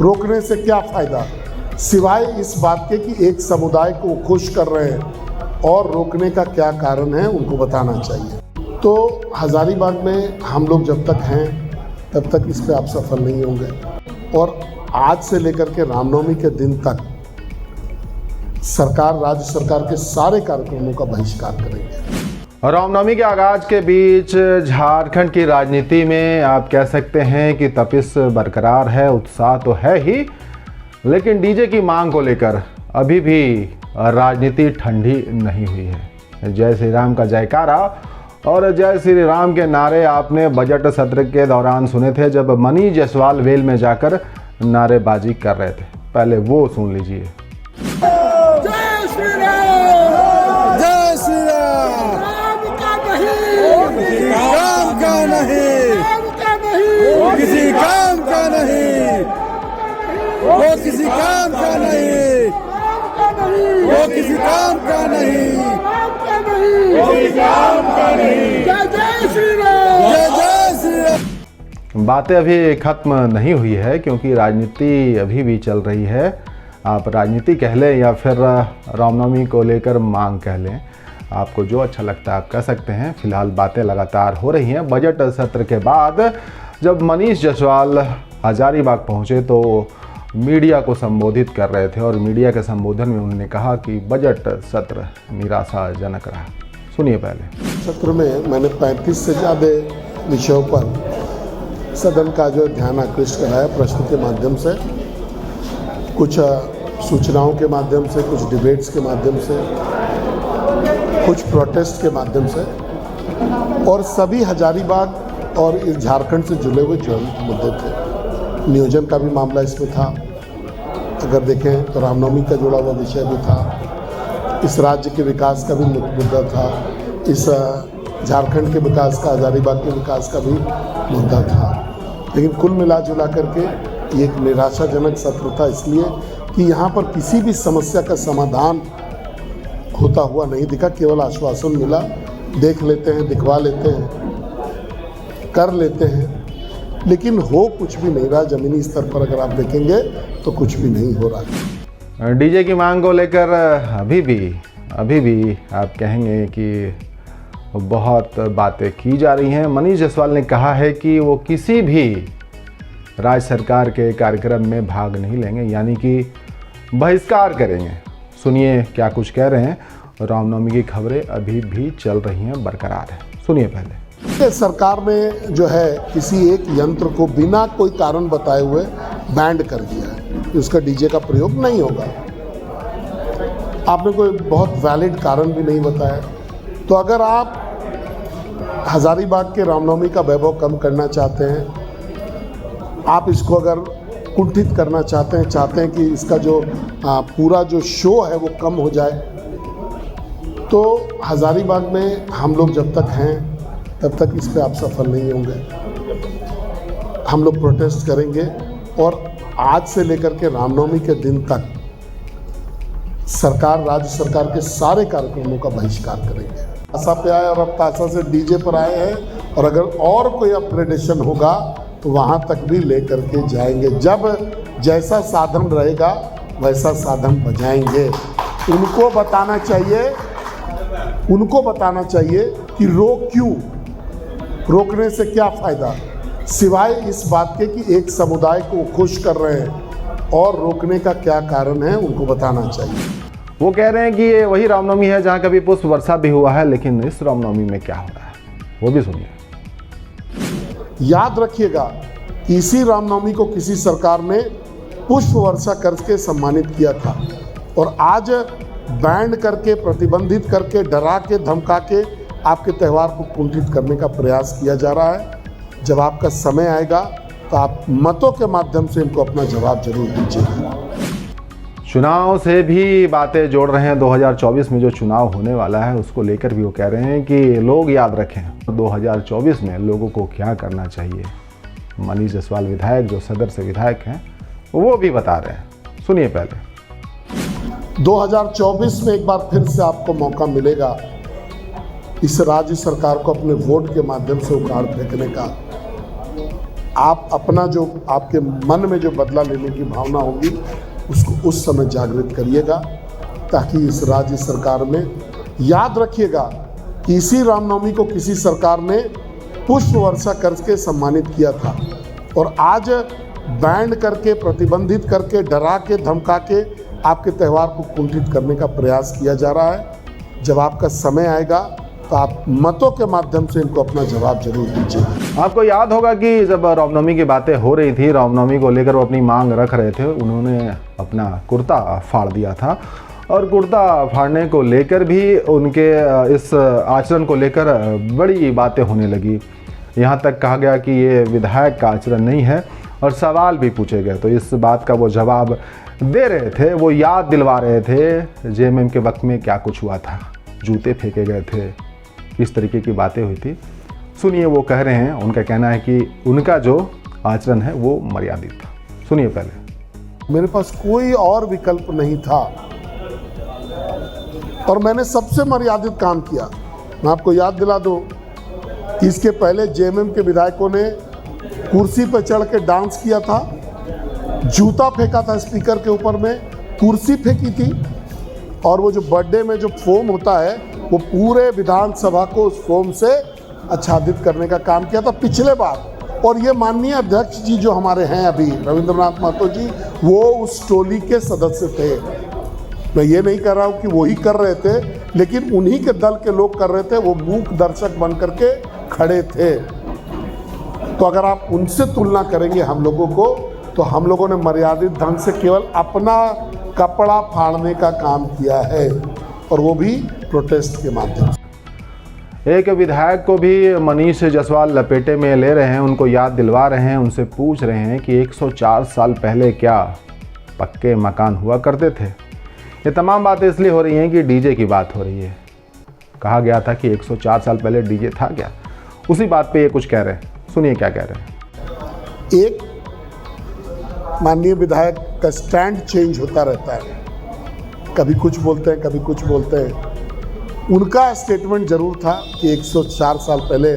रोकने से क्या फ़ायदा, सिवाय इस बात के कि एक समुदाय को खुश कर रहे हैं और रोकने का क्या कारण है उनको बताना चाहिए। तो हज़ारीबाग में हम लोग जब तक हैं तब तक इस पे आप सफल नहीं होंगे और आज से लेकर के रामनवमी के दिन तक सरकार, राज्य सरकार के सारे कार्यक्रमों का बहिष्कार करेंगे। रामनवमी के आगाज के बीच झारखंड की राजनीति में आप कह सकते हैं कि तपिश बरकरार है, उत्साह तो है ही, लेकिन डीजे की मांग को लेकर अभी भी राजनीति ठंडी नहीं हुई है। जय श्री राम का जयकारा और जय श्री राम के नारे आपने बजट सत्र के दौरान सुने थे, जब मनीष जायसवाल वेल में जाकर नारेबाजी कर रहे थे। पहले वो सुन लीजिए। जय श्री राम, जय श्री राम, राम का नहीं, राम का नहीं, राम का नहीं, वो किसी काम का नहीं, वो किसी काम का नहीं, वो किसी काम का नहीं, वो किसी काम का नहीं। जय जय श्री राम, जय जय श्री राम। बातें अभी खत्म नहीं हुई है क्योंकि राजनीति अभी भी चल रही है। आप राजनीति कह लें या फिर रामनवमी को लेकर मांग कह लें, आपको जो अच्छा लगता है आप कह सकते हैं। फिलहाल बातें लगातार हो रही हैं। बजट सत्र के बाद जब मनीष जायसवाल हज़ारीबाग पहुंचे तो मीडिया को संबोधित कर रहे थे और मीडिया के संबोधन में उन्होंने कहा कि बजट सत्र निराशाजनक रहा। सुनिए पहले। सत्र में मैंने 35 से ज़्यादा विषयों पर सदन का जो ध्यान आकृष्ट कराया, प्रश्न के माध्यम से, कुछ सूचनाओं के माध्यम से, कुछ डिबेट्स के माध्यम से, कुछ प्रोटेस्ट के माध्यम से, और सभी हज़ारीबाग और इस झारखंड से जुड़े हुए ज्वलंत मुद्दे थे। नियोजन का भी मामला इसमें था, अगर देखें तो रामनवमी का जुड़ा हुआ विषय भी था, इस राज्य के विकास का भी मुद्दा था, इस झारखंड के विकास का, हज़ारीबाग के विकास का भी मुद्दा था। लेकिन कुल मिला जुला करके ये एक निराशाजनक सत्र था, इसलिए कि यहाँ पर किसी भी समस्या का समाधान होता हुआ नहीं दिखा। केवल आश्वासन मिला, देख लेते हैं, दिखवा लेते हैं, कर लेते हैं, लेकिन हो कुछ भी नहीं रहा। ज़मीनी स्तर पर अगर आप देखेंगे तो कुछ भी नहीं हो रहा है। डीजे की मांग को लेकर अभी भी आप कहेंगे कि बहुत बातें की जा रही हैं। मनीष जायसवाल ने कहा है कि वो किसी भी राज्य सरकार के कार्यक्रम में भाग नहीं लेंगे, यानी कि बहिष्कार करेंगे। सुनिए क्या कुछ कह रहे हैं। रामनवमी की खबरें अभी भी चल रही हैं, बरकरार है। सुनिए पहले। सरकार ने जो है किसी एक यंत्र को बिना कोई कारण बताए हुए बैंड कर दिया है कि उसका डीजे का प्रयोग नहीं होगा। आपने कोई बहुत वैलिड कारण भी नहीं बताया। तो अगर आप हज़ारीबाग के रामनवमी का वैभव कम करना चाहते हैं, आप इसको अगर कुंठित करना चाहते हैं कि इसका जो पूरा जो शो है वो कम हो जाए, तो हज़ारीबाग में हम लोग जब तक हैं तब तक इस पे आप सफल नहीं होंगे। हम लोग प्रोटेस्ट करेंगे और आज से लेकर के रामनवमी के दिन तक सरकार, राज्य सरकार के सारे कार्यक्रमों का बहिष्कार करेंगे। ताशा पे आए और अब ताशा से डीजे पर आए हैं, और अगर और कोई अपग्रेडेशन होगा तो वहाँ तक भी ले करके जाएंगे। जब जैसा साधन रहेगा वैसा साधन बजाएंगे। उनको बताना चाहिए कि रोकने से क्या फ़ायदा, सिवाय इस बात के कि एक समुदाय को खुश कर रहे हैं और रोकने का क्या कारण है उनको बताना चाहिए। वो कह रहे हैं कि ये वही रामनवमी है जहाँ कभी पुष्प वर्षा भी हुआ है, लेकिन इस रामनवमी में क्या हो रहा है वो भी सुनिए। याद रखिएगा कि इसी रामनवमी को किसी सरकार ने पुष्प वर्षा करके सम्मानित किया था, और आज बैंड करके, प्रतिबंधित करके, डरा के, धमका के आपके त्यौहार को कुंठित करने का प्रयास किया जा रहा है। जब आपका समय आएगा तो आप मतों के माध्यम से इनको अपना जवाब जरूर दीजिएगा। चुनाव से भी बातें जोड़ रहे हैं। 2024 में जो चुनाव होने वाला है उसको लेकर भी वो कह रहे हैं कि लोग याद रखें 2024 में लोगों को क्या करना चाहिए। मनीष जायसवाल विधायक जो सदर से विधायक हैं वो भी बता रहे हैं। सुनिए पहले। 2024 में एक बार फिर से आपको मौका मिलेगा इस राज्य सरकार को अपने वोट के माध्यम से उखाड़ फेंकने का। आप अपना जो आपके मन में जो बदला लेने की भावना होगी उसको उस समय जागृत करिएगा, ताकि इस राज्य सरकार में याद रखिएगा कि इसी रामनवमी को किसी सरकार ने पुष्प वर्षा करके सम्मानित किया था, और आज बैंड करके, प्रतिबंधित करके, डरा के, धमका के आपके त्यौहार को कुंठित करने का प्रयास किया जा रहा है। जब आपका समय आएगा तो आप मतों के माध्यम से इनको अपना जवाब जरूर दीजिए। आपको याद होगा कि जब रामनवमी की बातें हो रही थी, रामनवमी को लेकर वो अपनी मांग रख रहे थे, उन्होंने अपना कुर्ता फाड़ दिया था, और कुर्ता फाड़ने को लेकर भी उनके इस आचरण को लेकर बड़ी बातें होने लगी। यहाँ तक कहा गया कि ये विधायक का आचरण नहीं है, और सवाल भी पूछे गए तो इस बात का वो जवाब दे रहे थे, वो याद दिलवा रहे थे जेएमएम के वक्त में क्या कुछ हुआ था, जूते फेंके गए थे, इस तरीके की बातें हुई थी। सुनिए वो कह रहे हैं, उनका कहना है कि उनका जो आचरण है वो मर्यादित था। सुनिए पहले। मेरे पास कोई और विकल्प नहीं था और मैंने सबसे मर्यादित काम किया। मैं आपको याद दिला दूं कि इसके पहले जेएमएम के विधायकों ने कुर्सी पर चढ़ के डांस किया था, जूता फेंका था स्पीकर के ऊपर में, कुर्सी फेंकी थी, और वो जो बर्थडे में जो फोम होता है वो पूरे विधानसभा को उस फोम से आच्छादित करने का काम किया था पिछले बार। और ये माननीय अध्यक्ष जी जो हमारे हैं अभी, रविंद्रनाथ महतो जी, वो उस टोली के सदस्य थे। मैं ये नहीं कर रहा हूँ कि वही कर रहे थे, लेकिन उन्हीं के दल के लोग कर रहे थे, वो मूक दर्शक बन करके खड़े थे। तो अगर आप उनसे तुलना करेंगे हम लोगों को, तो हम लोगों ने मर्यादित ढंग से केवल अपना कपड़ा फाड़ने का काम किया है, और वो भी प्रोटेस्ट के माध्यम से। एक विधायक को भी मनीष जायसवाल लपेटे में ले रहे हैं, उनको याद दिलवा रहे हैं, उनसे पूछ रहे हैं कि 104 साल पहले क्या पक्के मकान हुआ करते थे। ये तमाम बातें इसलिए हो रही हैं कि डीजे की बात हो रही है। कहा गया था कि 104 साल पहले डीजे था क्या, उसी बात पे ये कुछ कह रहे हैं। सुनिए क्या कह रहे हैं। एक माननीय विधायक का स्टैंड चेंज होता रहता है, कभी कुछ बोलते हैं, कभी कुछ बोलते हैं। उनका स्टेटमेंट जरूर था कि 104 साल पहले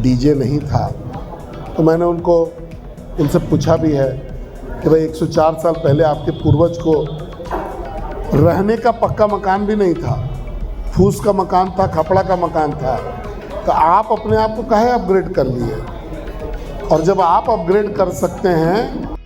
डीजे नहीं था। तो मैंने उनसे पूछा भी है कि भाई 104 साल पहले आपके पूर्वज को रहने का पक्का मकान भी नहीं था, फूस का मकान था, खपड़ा का मकान था, तो आप अपने आप को काहे अपग्रेड कर लिए। और जब आप अपग्रेड कर सकते हैं